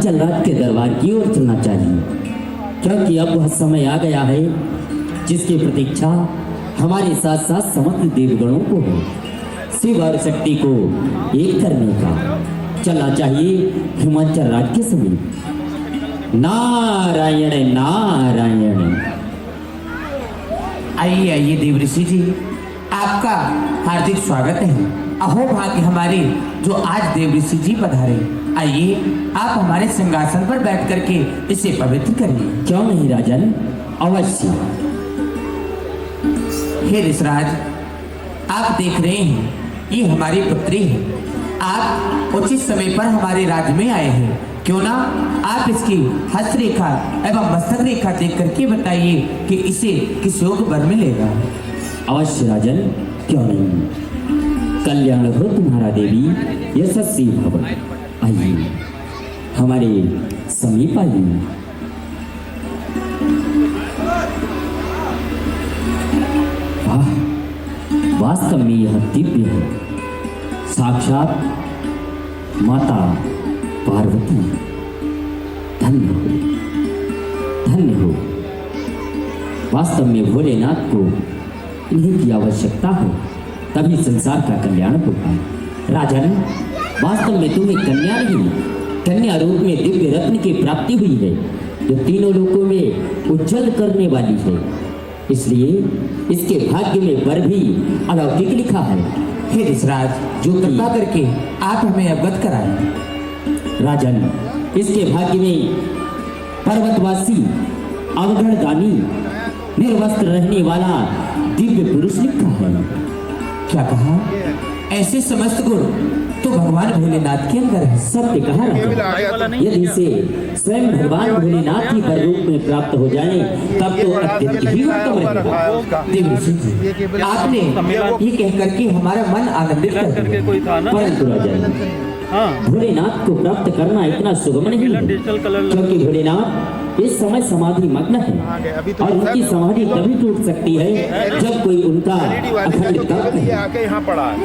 जल्लाद के दरबार की ओर चलना चाहिए, क्योंकि अब वह समय आ गया है जिसकी प्रतीक्षा हमारे साथ साथ समस्त देवगणों को है। शिव और शक्ति को एक करने का चलना चाहिए हिमाचल राज्य समेत। नारायण नारायण। आइए आइए देवऋषि जी, आपका हार्दिक स्वागत है। अहो भाग्य हमारे जो आज देवऋषि जी पधारे। आइए आप हमारे सिंहासन पर बैठ करके इसे पवित्र करिए। क्यों नहीं राजन, अवश्य। हे ऋषराज, आप देख रहे हैं ये हमारी पुत्री है। आप उचित समय पर हमारे राज्य में आए हैं, क्यों ना आप इसकी हस्तरेखा एवं मस्तक रेखा देख करके बताइए कि इसे किस योग वर मिलेगा। अवश्य राजन, क्यों नहीं। कल्याण हो तुम्हारा देवी, यशस्वी भव। आइए हमारे समीप आइए। वाह, वास्तव में यह दिव्य है। साक्षात माता पार्वती। धन्य हो, धन्य हो। वास्तव में भोलेनाथ को इन्हीं की आवश्यकता है, तभी संसार का कल्याण होगा। राजन, वास्तव में तुम्हें कन्या नहीं, कन्या रूप में दिव्य रत्न की प्राप्ति हुई है, जो तीनों लोकों में उज्जवल करने वाली है। इसलिए इसके भाग्य में वर भी अलौकिक लिखा है। हे ऋषराज, जो कृपा करके आप हमें अवगत कराएं। राजन, इसके भाग्य में पर्वतवासी अवगढ़ दानी निर्वस्त्र रहने वाला दिव्य पुरुष लिखा है। क्या कहा? ऐसे समस्त गुण तो भगवान भोलेनाथ के अंदर है। सत्य कहा राजा। यदि इसे स्वयं भगवान भोलेनाथ ही पर रूप में प्राप्त हो जाए तब तो अत्यंत ही उत्तम रहेगा। देवऋषि जी, आपने ये कह करके हमारा मन आनंदित कर दिया। परंतु राजा, भोलेनाथ को प्राप्त करना इतना सुगम नहीं है, क्योंकि भोलेनाथ इस समय समाधि मग्न है और उनकी समाधि तभी टूट सकती है जब कोई उनका अखंड तप है। आके यहाँ पड़ा है।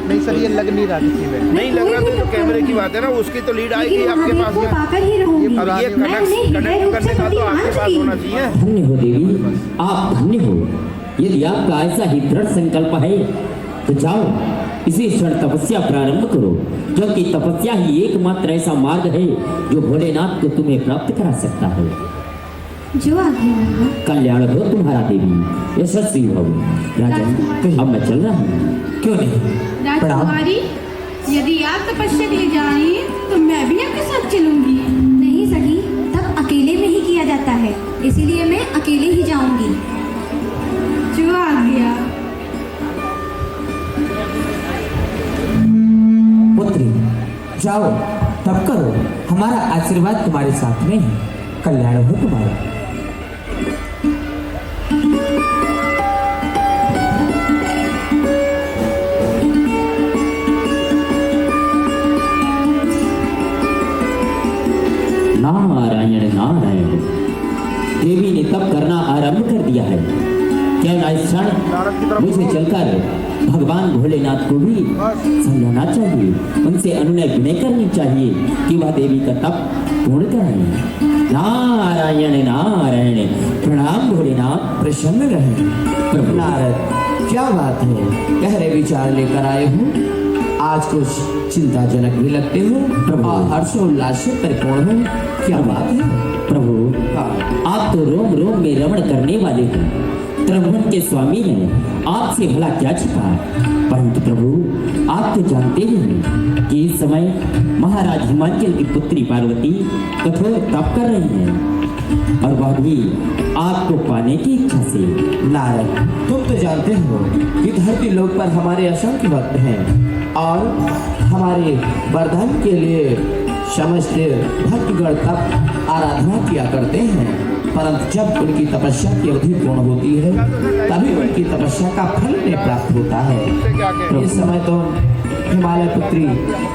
नहीं सर, ये लग नहीं रहा किसी में। नहीं लग रहा तो जो कैमरे की बात है ना, उसकी तो लीड आएगी आपके पास में। अब ये कनेक्ट करने का तो आपके पास होना चाहिए। धन्य हो देवी, आप धन्य हो। यदि आपका ऐसा ही दृढ़ संकल्प है तो जाओ इसी क्षण तपस्या प्रारंभ करो, क्योंकि तपस्या ही एकमात्र ऐसा मार्ग है जो भोलेनाथ को तुम्हें प्राप्त करा सकता है। जो आगे कल्याण हो तुम्हारा देवी, यशस्वी हो। राजन, अब मैं चल रहा हूँ। क्यों नहीं? राजकुमारी, यदि आप तपस्या के लिए जा रही हैं तो मैं भी आपके साथ चलूंगी। नहीं सखी, तब अकेले में ही किया जाता है, इसीलिए मैं अकेले ही जाऊंगी। जो आ गया। पुत्री, जाओ तब करो, हमारा आशीर्वाद तुम्हारे साथ में है। कल्याण हो तुम्हारा। नारायण नारायण। देवी ने तप करना आरंभ कर दिया है। क्या ना इस क्षण मुझे चलकर भगवान भोलेनाथ को भी समझाना चाहिए, उनसे अनुनय विनय करनी चाहिए कि वह देवी का तप पूर्ण कराएं। नारायण नारायण। प्रणाम भोलेनाथ, प्रसन्न रहे। प्रभु नारद, क्या बात है, गहरे विचार लेकर आए हो। आज कुछ चिंताजनक भी लगते हो प्रभु, हर्षोल्लास से परिपूर्ण हो। क्या बात है प्रभु? आप तो रोम रोम में रमण करने वाले हैं, त्रिभुवन के स्वामी हैं, आपसे भला क्या छिपा। परंतु प्रभु, आप तो जानते ही हैं कि इस समय महाराज हिमाचल की पुत्री पार्वती कठोर तप कर रही हैं, और वह भी आपको पाने की इच्छा से। नारद, तुम तो जानते हो कि धरती लोक पर हमारे असंख्य भक्त हैं और हमारे वरदान के लिए समस्त भक्तगण तप आराधना किया करते हैं, परंतु जब उनकी तपस्या की अवधि पूर्ण होती है तभी उनकी तपस्या का फल उन्हें प्राप्त होता है। इस समय तो हिमालय पुत्री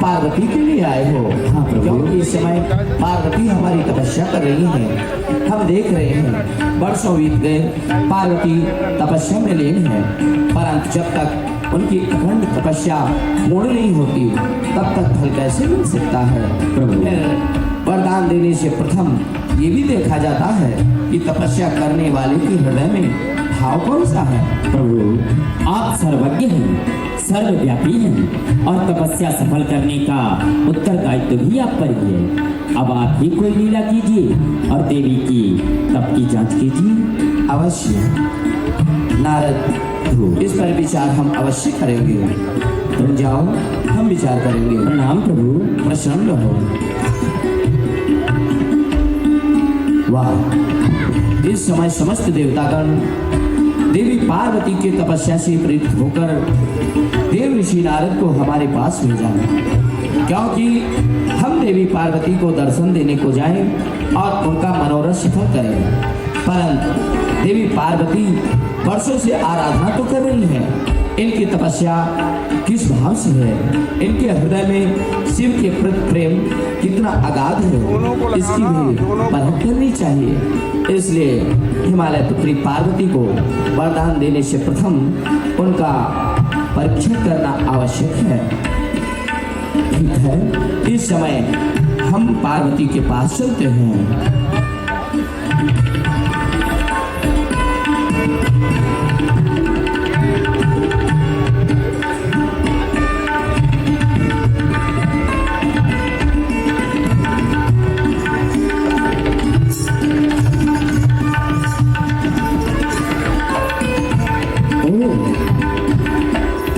पार्वती के लिए आए हो। हाँ प्रभु, क्योंकि इस समय पार्वती हमारी तपस्या कर रही है। हम देख रहे हैं वर्षों बीत गए, पार्वती तपस्या में लीन है, परंतु जब तक उनकी अखंड तपस्या पूर्ण नहीं होती तब तक फल कैसे मिल सकता है प्रभु। फिर वरदान देने से प्रथम ये भी देखा जाता है कि तपस्या करने वाले के हृदय में भाव कौन सा है। प्रभु आप सर्वज्ञ हैं, सर्वव्यापी हैं और तपस्या सफल करने का उत्तरदायित्व भी आप पर ही है। अब आप ही कोई लीला कीजिए और देवी की तप की जांच कीजिए। अवश्य नारद, इस पर विचार हम अवश्य करेंगे। तुम जाओ, हम विचार करेंगे। प्रणाम प्रभु। प्रसन्न रहो। वाह, इस समय समस्त देवतागण देवी पार्वती के तपस्या से प्रेरित होकर देव ऋषि नारद को हमारे पास भेजा, क्योंकि हम देवी पार्वती को दर्शन देने को जाएं और उनका मनोरथ सफल करें। परंतु देवी पार्वती वर्षों से आराधना तो कर रही है, इनकी तपस्या किस भाव से है, इनके हृदय में शिव के प्रति प्रेम कितना अगाध है, इसकी भी परख करनी चाहिए। इसलिए हिमालय पुत्री पार्वती को वरदान देने से प्रथम उनका परीक्षण करना आवश्यक है। ठीक है, इस समय हम पार्वती के पास चलते हैं।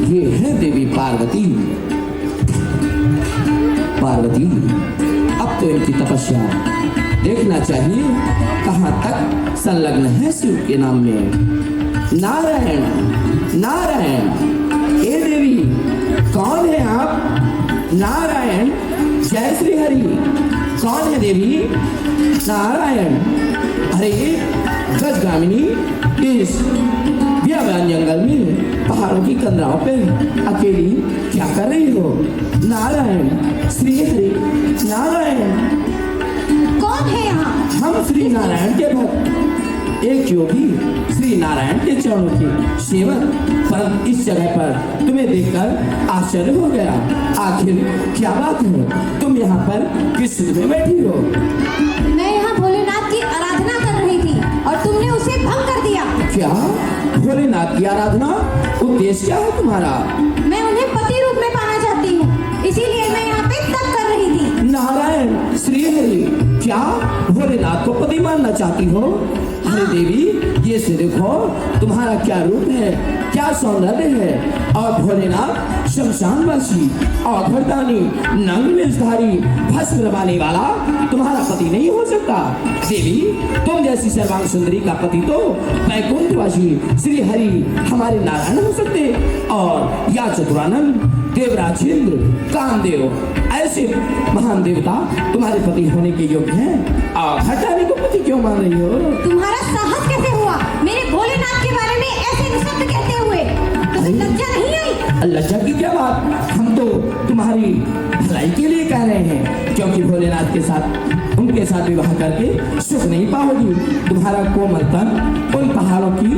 ये है देवी पार्वती। पार्वती, अब तो इनकी तपस्या देखना चाहिए कहाँ तक संलग्न है शिव के नाम में। नारायण नारायण, हे देवी कौन है आप? नारायण, जय श्री हरि। कौन है देवी? नारायण। अरे गजगामिनी, इस व्यायाम जंगल में पहाड़ों की कंदराओं पे अकेली क्या कर रही हो? नारायण, श्री हरि नारायण। कौन है यहाँ? हम श्री नारायण के भक्त, एक योगी श्री नारायण के चरणों के सेवक। पर इस जगह पर तुम्हें देखकर आश्चर्य हो गया। आखिर क्या बात है, तुम यहाँ पर किस सुध में बैठी हो? मैं यहाँ भोलेनाथ की आराधना कर रही थी और तुमने उसे भंग कर दिया। क्या भोलेनाथ की आराधना? उद्देश्य क्या है तुम्हारा? मैं उन्हें पति रूप में पाना चाहती हूँ, इसीलिए मैं यहाँ पे तप कर रही थी। नारायण, श्री हरि, क्या भोलेनाथ को पति मानना चाहती हो? अरे देवी, ये से देखो तुम्हारा क्या रूप है, क्या सौंदर्य है। और भोलेनाथ शमशानवासी, औघड़दानी, नंग वेशधारी, भस्म लगाने वाला तुम्हारा पति नहीं हो सकता। देवी, तुम जैसी सर्वांग सुंदरी का पति तो वैकुंठवासी श्री हरि हमारे नारायण हो सकते, और या चतुरानंद, देवराज इंद्र, कामदेव, ऐसे महान देवता तुम्हारे पति होने के योग्य हैं। और हटाने को पति क्यों मान रही हो? तुम्हारा साहस कैसे हुआ मेरे भोलेनाथ के बारे में ऐसे निशब्द कहते हुए? तुम्हें लज्जा नहीं आई? लज्जा की क्या बात, हम तो तुम्हारी भलाई के लिए कह रहे हैं, क्योंकि भोलेनाथ के साथ, उनके साथ विवाह करके सुख नहीं पाओगी। तुम्हारा कोमल तन उन पहाड़ों की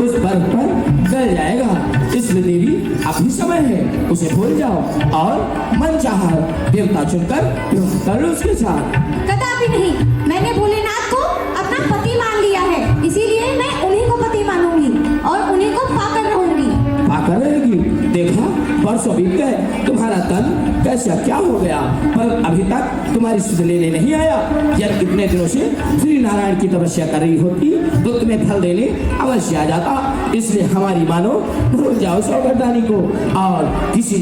उस बर्फ पर गल जाएगा। इसलिए देवी, अभी समय है, उसे भूल जाओ और मन चाहा देवता चुनकर विवाह कर लो उसके साथ। कदापि नहीं, मैंने भोलेनाथ को अपना पति मान लिया है, इसीलिए मैं उन्हीं को पति मानूंगी और उन्हीं को पाकर रहूंगी। पाकर रहेगी? देखा, वर्षों बीत गए, तुम्हारा तन कैसा क्या हो गया, पर अभी तक तुम्हारी सुध लेने नहीं आया। जब इतने दिनों से श्री नारायण की तपस्या कर रही होती तो तुम्हें फल देने अवश्य आ जाता। इसलिए हमारी मानो, भूल जाओ सौगर्दानी को और किसी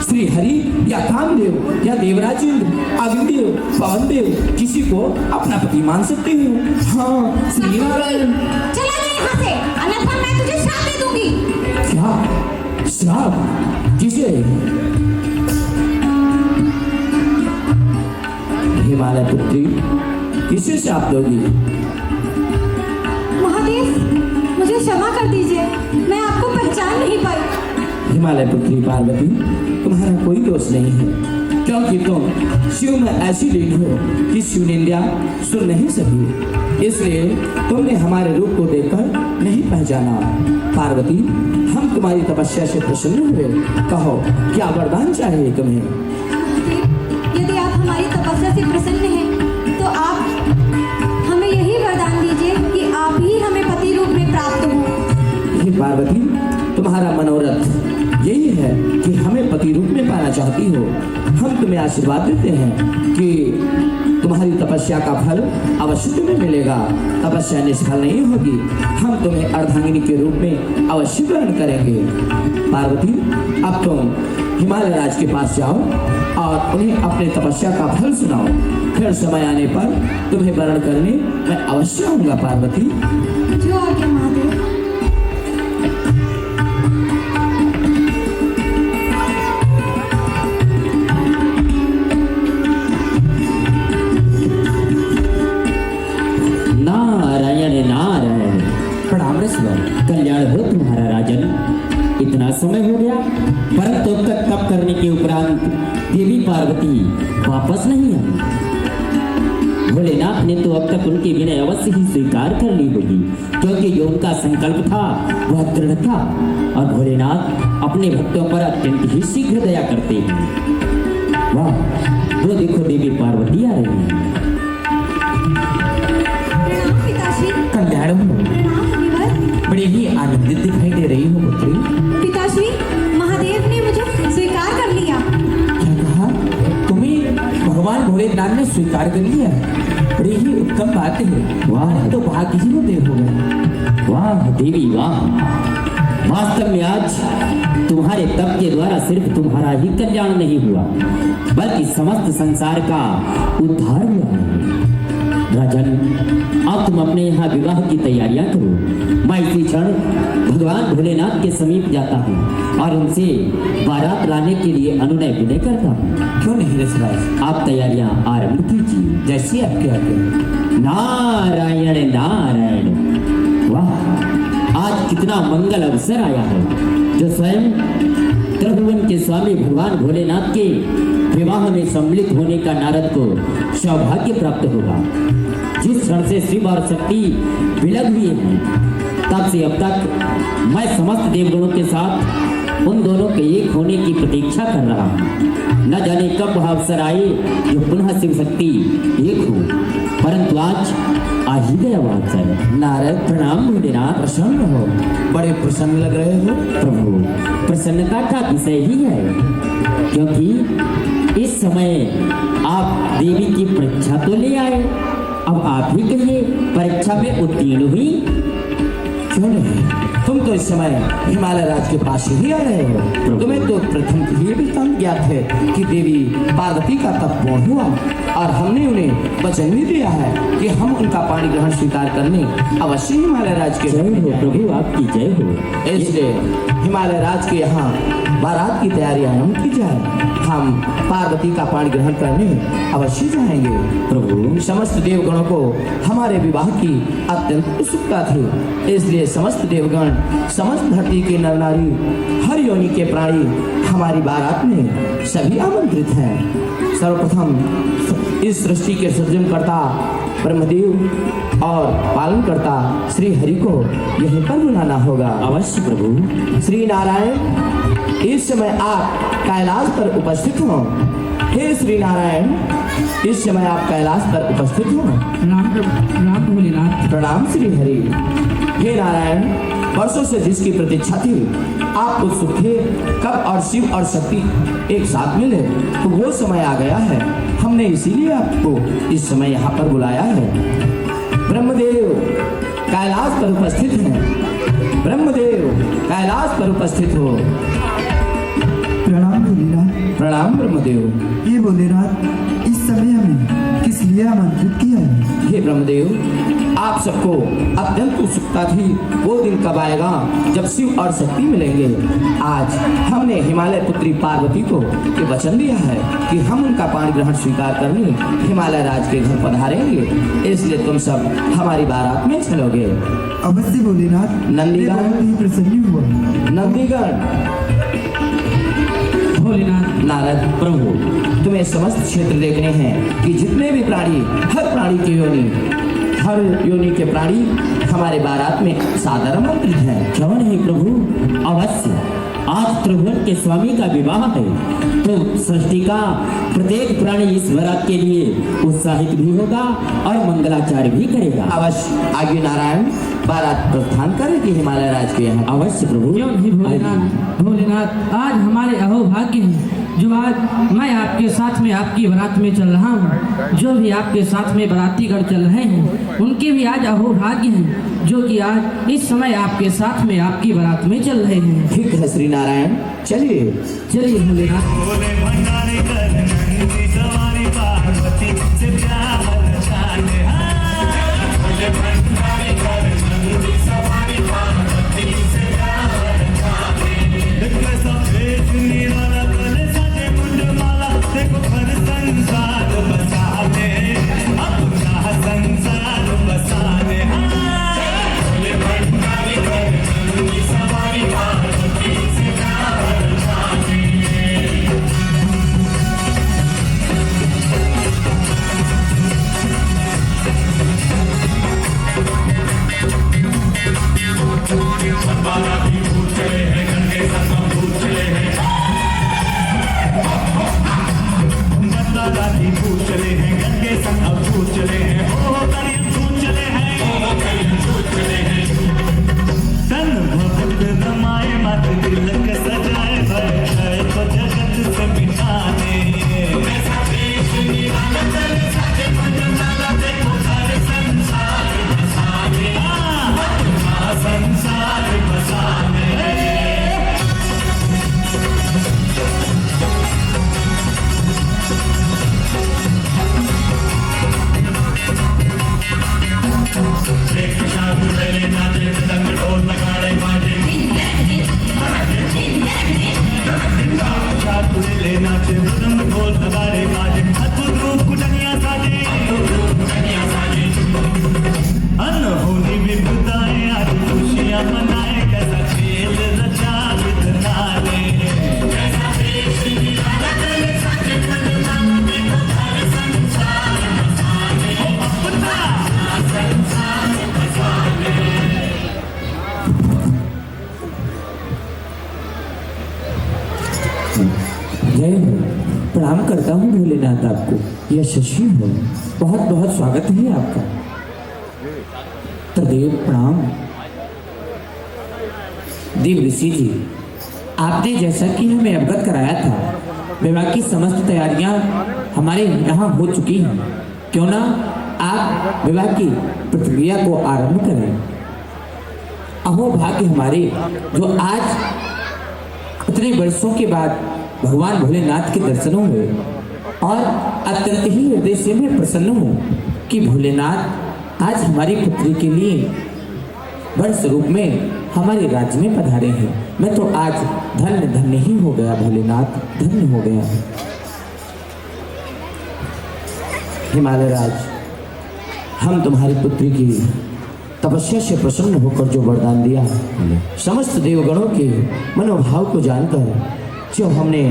श्री हरि या कामदेव या देवराज इंद्र, अग्निदेव, पवनदेव, किसी को अपना पति मान सकते हो। हाँ, श्री नारायण। चला जा यहाँ से, अन्यथा मैं तुझे श्राप दे दूंगी। क्या श्राप? किसे? हिमालय पुत्री, किसे श्राप दोगी? महादेव, मुझे क्षमा कर दीजिए, मैं आपको पहचान नहीं पाई। हिमालय पुत्री पार्वती, तुम्हारा कोई दोष नहीं है, क्योंकि तुम शिव में ऐसी लीन हो कि शिव निंदा सुन नहीं सकी, इसलिए तुमने हमारे रूप को देखकर नहीं पहचाना। पार्वती, हम तुम्हारी तपस्या से प्रसन्न हुए। कहो क्या वरदान चाहिए तुम्हें? यदि आप हमारी तपस्या से प्रसन्न हैं, तो आप हमें यही वरदान दीजिए कि आप ही हमें पति रूप में प्राप्त हो। हे पार्वती, तुम्हारा मनोरथ यही है कि हमें पति रूप में पाना चाहती हो। हम तुम्हें आशीर्वाद देते हैं कि तुम्हारी तपस्या का फल अवश्य तुम्हें मिलेगा। तपस्या निष्फल नहीं होगी। हम तुम्हें अर्धांगिनी के रूप में अवश्य ग्रहण करेंगे। पार्वती, अब तुम हिमालय राज के पास जाओ और उन्हें अपने तपस्या का फल सुनाओ। फिर समय आने पर तुम्हें वर्ण करने मैं अवश्य आऊंगा। पार्वती, जो आज्ञा महादेव। नारायण नारायण। प्रणाम ऋषिवर। कल्याण हो तुम्हारा राजन। इतना समय हो गया परंतु अब तक तप करने के उपरांत देवी पार्वती वापस नहीं आई। भोलेनाथ ने तो अब तक उनकी विनय अवश्य ही स्वीकार कर ली होगी, क्योंकि जो उनका संकल्प था वह दृढ़ था और भोलेनाथ अपने भक्तों पर अत्यंत ही शीघ्र दया करते हैं। वाह, वो देखो देवी पार्वती आ रही है। प्रणाम पिताश्री। कल्याण हो। प्रणाम मुनिवर। बड़ी ही आनंदित दिखाई दे रही हो पुत्री। पिताश्री, महादेव ने मुझे स्वीकार कर लिया। क्या कहा? तुम्हें भगवान भोलेनाथ ने स्वीकार कर लिया? बड़ी ही उत्तम बात है। वाह, तो भाग्य ही देव हो गए। वाह देवी वाह। वास्तव में आज तुम्हारे तप के द्वारा सिर्फ तुम्हारा ही कल्याण नहीं हुआ, बल्कि समस्त संसार का उद्धार हुआ है। राजन, अब तुम अपने यहाँ विवाह की तैयारियां करो। मैं इसी क्षण भगवान भोलेनाथ के समीप जाता हूँ और उनसे बारात लाने के लिए अनुनय विनय करता हूँ। क्यों नहीं रसराज, आप तैयारियां आरंभ कीजिए। जैसी आपके आज्ञा। नारायण नारायण। वाह, आज कितना मंगल अवसर आया है, जो स्वयं त्रिभुवन के स्वामी भगवान भोलेनाथ के विवाह में सम्मिलित होने का नारद को सौभाग्य प्राप्त होगा। जिस क्षण से शिव और शक्ति विलग हुए हैं, तब से अब तक मैं समस्त देवगणों के साथ उन दोनों के एक होने की प्रतीक्षा कर रहा हूँ। न जाने कब वह अवसर आए जो पुनः शिव शक्ति एक हो, परंतु आज आ ही गया वह अवसर। नारद, प्रणाम भोलेनाथ। प्रसन्न हो? बड़े प्रसन्न लग रहे हो। प्रभु, प्रसन्नता का विषय ही है, क्योंकि इस समय आप देवी की परीक्षा तो ले आए। अब आप ही कहिए, परीक्षा में उत्तीर्ण हुई? क्यों नहीं, तुम तो इस समय हिमालय राज के पास ही आ रहे हो। तुम्हें तो प्रथम ये भी ज्ञात है कि देवी पार्वती का तप पूर्ण हुआ और हमने उन्हें वचन भी दिया है कि हम उनका पाणी ग्रहण स्वीकार करने अवश्य हिमालय राज के। जय हो प्रभु, आपकी जय हो। इसलिए हिमालय राज के यहाँ बारात की तैयारी आरंभ की जाए। हम पार्वती का पाणी ग्रहण करने अवश्य जाएंगे। प्रभु, समस्त देवगणों को हमारे विवाह की अत्यंत उत्सुकता थी, इसलिए समस्त देवगण, समस्त धरती के नर नारी, हर योनि के प्राणी हमारी बारात में सभी आमंत्रित हैं। सर्वप्रथम इस सृष्टि के सृजनकर्ता ब्रह्मदेव और पालन करता श्री हरि को यहीं पर बुलाना होगा। अवश्य प्रभु। श्री नारायण, इस समय आप कैलाश पर उपस्थित हो। हे श्री नारायण, इस समय आप कैलाश पर उपस्थित हो। राम भोलेनाथ। प्रणाम श्री हरि। हे नारायण, वर्षों से जिसकी प्रतीक्षा थी, आप उत्सुक थे कब और शिव और शक्ति एक साथ मिले, तो वो समय आ गया है। हमने इसीलिए आपको इस समय यहाँ पर बुलाया है। ब्रह्मदेव कैलाश पर उपस्थित हैं। ब्रह्मदेव कैलाश पर उपस्थित हो। प्रणाम भोलेनाथ। प्रणाम ब्रह्मदेव। ये भोलेनाथ, इस समय हमें किस लिए आमंत्रित किया है? हे ब्रह्मदेव, आप सबको अत्यंत उत्सुकता थी वो दिन कब आएगा जब शिव और शक्ति मिलेंगे। आज हमने हिमालय पुत्री पार्वती को ये वचन दिया है कि हम उनका पाणी ग्रहण स्वीकार करने हिमालय राज के घर पधारेंगे, इसलिए तुम सब हमारी बारात में चलोगे। अवश्य भोलेनाथ। नंदीगण। मैं बहुत ही प्रसन्न हुआ। नंदीगण। भोलेनाथ। नारद। प्रभु, तुम्हें समस्त क्षेत्र देखने हैं कि जितने भी प्राणी, हर प्राणी की योनि हर योनि के प्राणी हमारे बारात में सादर आमंत्रित हैं। क्यों नहीं प्रभु, अवश्य। आज त्रिभुवन के स्वामी का विवाह है, तो सृष्टि का प्रत्येक प्राणी इस बारात के लिए उत्साहित भी होगा और मंगलाचार्य भी करेगा। अवश्य आगे नारायण बारात प्रस्थान करेगी हिमालय राज के यहाँ। अवश्य प्रभु। क्यों नहीं भोलेनाथ, भोलेनाथ आज हमारे अहोभाग्य हैं जो आज मैं आपके साथ में आपकी बारात में चल रहा हूँ। जो भी आपके साथ में बारातीगण चल रहे हैं उनके भी आज अहोभाग्य हैं जो कि आज इस समय आपके साथ में आपकी बारात में चल रहे हैं। ठीक है श्री नारायण, चलिए चलिए भोलेनाथ। भोले भंडारी कर नंदी सवारी पार्वती से प्यार जाने। भोले भंडारी कर नंदी सवारी पार्वती से प्यार जाने। देखो सफेद नीला गले सजे मुंडमाला, देखो हर संसार बसाने, अपना संसार बसाने। भोले भंडारी कर नंदी सवारी पार्वती से प्यार जाने। दादी पूछ चले हैं गंगे संग अब पूछ चले हैं, ओ करीब पूछ चले हैं, ओ करीब पूछ चले हैं। तन भक्त रमाए मत तिलक सजाए भय तो जगत से मिटाने। ऐसा देश निराला चले सचे मंडला, देखो हर संसार बसाने, अपना संसार बसाने। अनहोनी विपदाएं आज खुशियां मनाए, कैसा खेल रचा विधनाने। कैसा देश निराला चले सचे मंडला, देखो हर संसार बसाने, अपना संसार बसाने। जय हो, प्रणाम करता हूँ भोलेनाथ आपको। यह शशि हो, बहुत बहुत स्वागत है आपका। तदेव प्रणाम। देव ऋषि जी, आपने जैसा कि हमें अवगत कराया था विवाह की समस्त तैयारियां हमारे यहाँ हो चुकी हैं, क्यों ना आप विवाह की प्रक्रिया को आरंभ करें। अहो भाग्य हमारे जो आज इतने वर्षों के बाद भगवान भोलेनाथ के दर्शन हुए और अत्यंत ही हृदय से मैं प्रसन्न हूँ कि भोलेनाथ आज हमारी पुत्री के लिए वर स्वरूप में हमारे राज्य में पधारे हैं। मैं तो आज धन्य धन्य ही हो गया भोलेनाथ, धन्य हो गया। हिमालय राज, हम तुम्हारी पुत्री की तपस्या से प्रसन्न होकर जो वरदान दिया, समस्त देवगणों के मनोभाव को जानकर जो हमने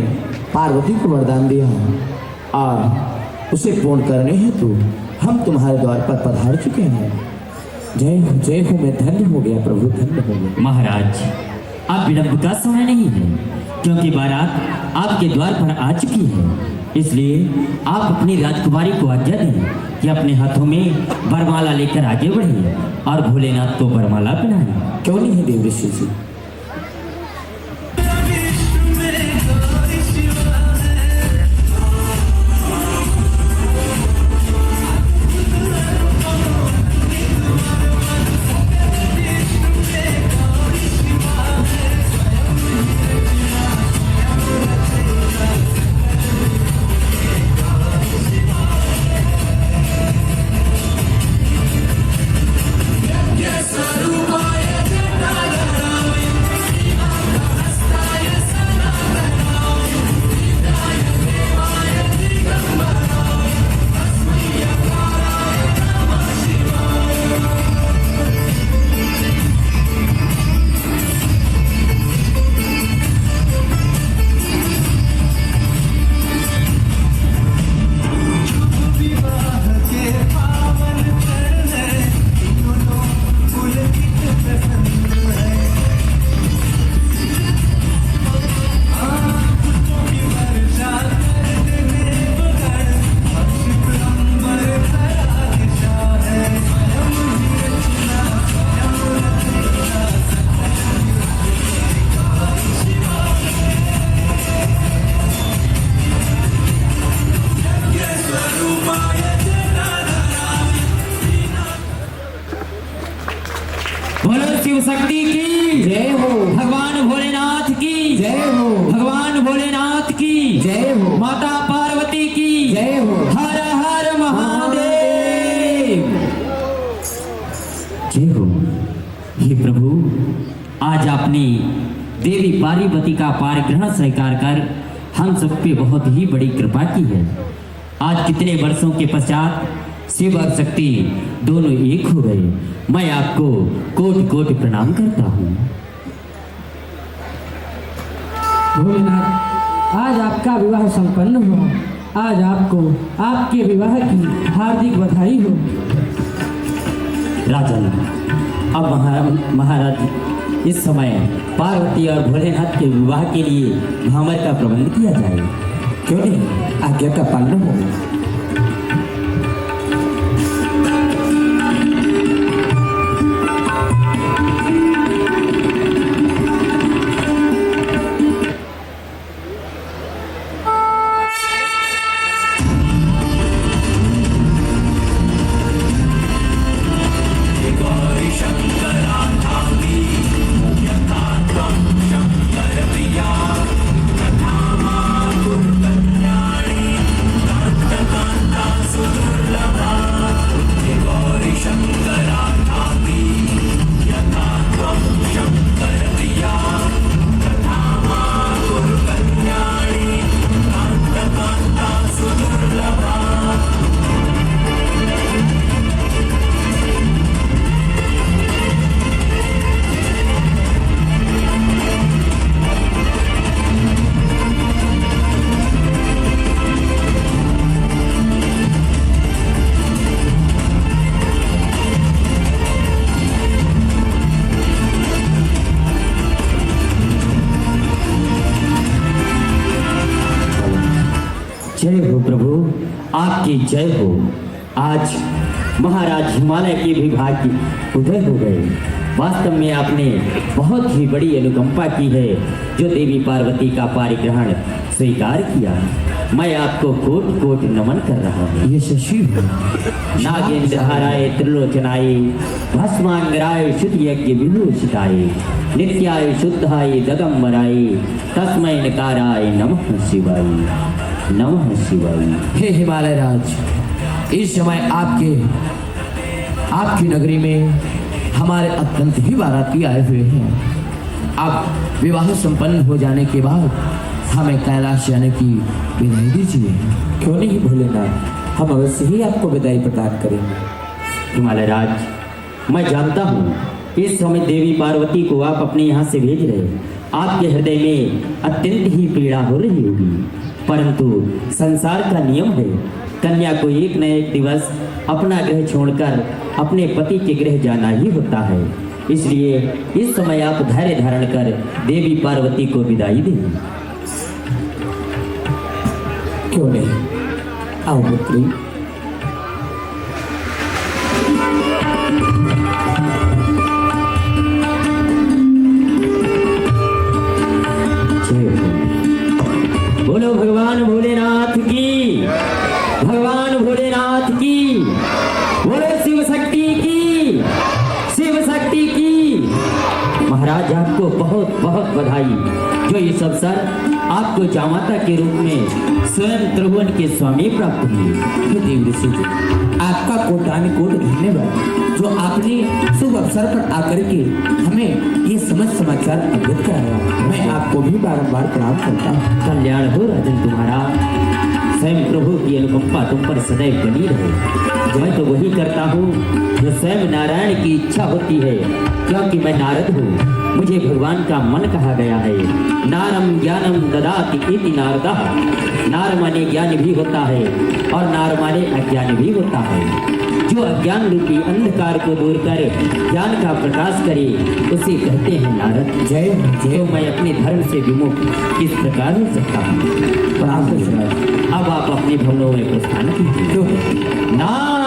पार्वती को वरदान दिया और उसे पूर्ण करने हेतु हम तुम्हारे द्वार पर पधार चुके हैं। जय हो, मैं धन्य हो गया प्रभु, धन्य हो गया। महाराज, अब विलंब का समय नहीं है, क्योंकि बारात आपके द्वार पर आ चुकी है। इसलिए आप अपनी राजकुमारी को आज्ञा दें कि अपने हाथों में वरमाला लेकर आगे बढ़े और भोलेनाथ को वरमाला पहनाएं। क्यों नहीं है देव ऋषि जी। Yes, I do. Shiv Shakti की जय हो। भगवान भोलेनाथ की जय हो। भगवान भोलेनाथ की जय हो। माता पार्वती की जय हो। हर हर महादेव। जय हो। हे प्रभु, आज आपने देवी पार्वती का पारिग्रहण स्वीकार कर हम सब पे बहुत ही बड़ी कृपा की है। आज कितने वर्षों के पश्चात शिव और शक्ति दोनों एक हो गए। मैं आपको कोटि कोटि प्रणाम करता हूँ। भोलेनाथ, आज आपका विवाह संपन्न हुआ। आज आपको आपके विवाह की हार्दिक बधाई हो। राजन, अब महाराज इस समय पार्वती और भोलेनाथ के विवाह के लिए भामर का प्रबंध किया जाए। क्यों नहीं, आज्ञा का पालन हो। जय हो प्रभु, आपकी जय हो। आज महाराज हिमालय के भी भाग्य उदय हो गए। वास्तव में आपने बहुत ही बड़ी अनुकंपा की है जो देवी पार्वती का पारिग्रहण स्वीकार किया। मैं आपको कोटि कोटि नमन कर रहा हूँ। ये शशि नागेंद्र हाराय त्रिलोचनाय भस्मांगराय शुद्ध यज्ञ विभूषिताय नित्याय शुद्धाय दगंबराय तस्मै नकाराय नमः शिवाय नमः शिवाय। हे हिमालय राज, इस समय आपकी नगरी में हमारे अत्यंत ही बाराती आए हुए हैं। अब विवाह संपन्न हो जाने के बाद हमें कैलाश जाने की विदाई दीजिए। क्यों नहीं भोलेनाथ, हम अवश्य ही आपको विदाई प्रदान करेंगे। हिमालय राज, मैं जानता हूँ इस समय देवी पार्वती को आप अपने यहाँ से भेज रहे। आपके हृदय में अत्यंत ही पीड़ा हो रही होगी, परंतु संसार का नियम है, कन्या को एक न एक दिवस अपना गृह छोड़कर अपने पति के गृह जाना ही होता है। इसलिए इस समय आप धैर्य धारण कर देवी पार्वती को विदाई दें। क्यों नहीं, आओ पुत्री। बोलो भगवान भोलेनाथ की, भगवान भोलेनाथ की, बोलो शिव शक्ति की, शिव शक्ति की। महाराज, आपको बहुत बहुत बधाई जो इस अवसर आपको जामाता के रूप में स्वयं त्रिभुवन के स्वामी प्राप्त हुए। देव ऋषि जी, आपका कोटान कोट धन्यवाद जो आपने शुभ अवसर पर आकर के हमें ये समाचार अवगत कराया। मैं आपको भी बारंबार प्रणाम करता हूँ। कल्याण हो राजन तुम्हारा। स्वयं प्रभु की अनुकंपा तुम पर सदैव बनी रहे। मैं तो वही करता हूँ जो स्वयं नारायण की इच्छा होती है, क्योंकि मैं नारद हूँ। मुझे भगवान का मन कहा गया है। नारम ज्ञानम ददाति इति नारदः। नार माने ज्ञान भी होता है और नार माने अज्ञान भी होता है। जो अज्ञान रूपी अंधकार को दूर कर ज्ञान का प्रकाश करे उसे कहते हैं नारद। जय जय। तो मैं अपने धर्म से विमुख किस प्रकार हो सकता हूँ। अब आप अपने भवनों में प्रस्थान कीजिए। नारायण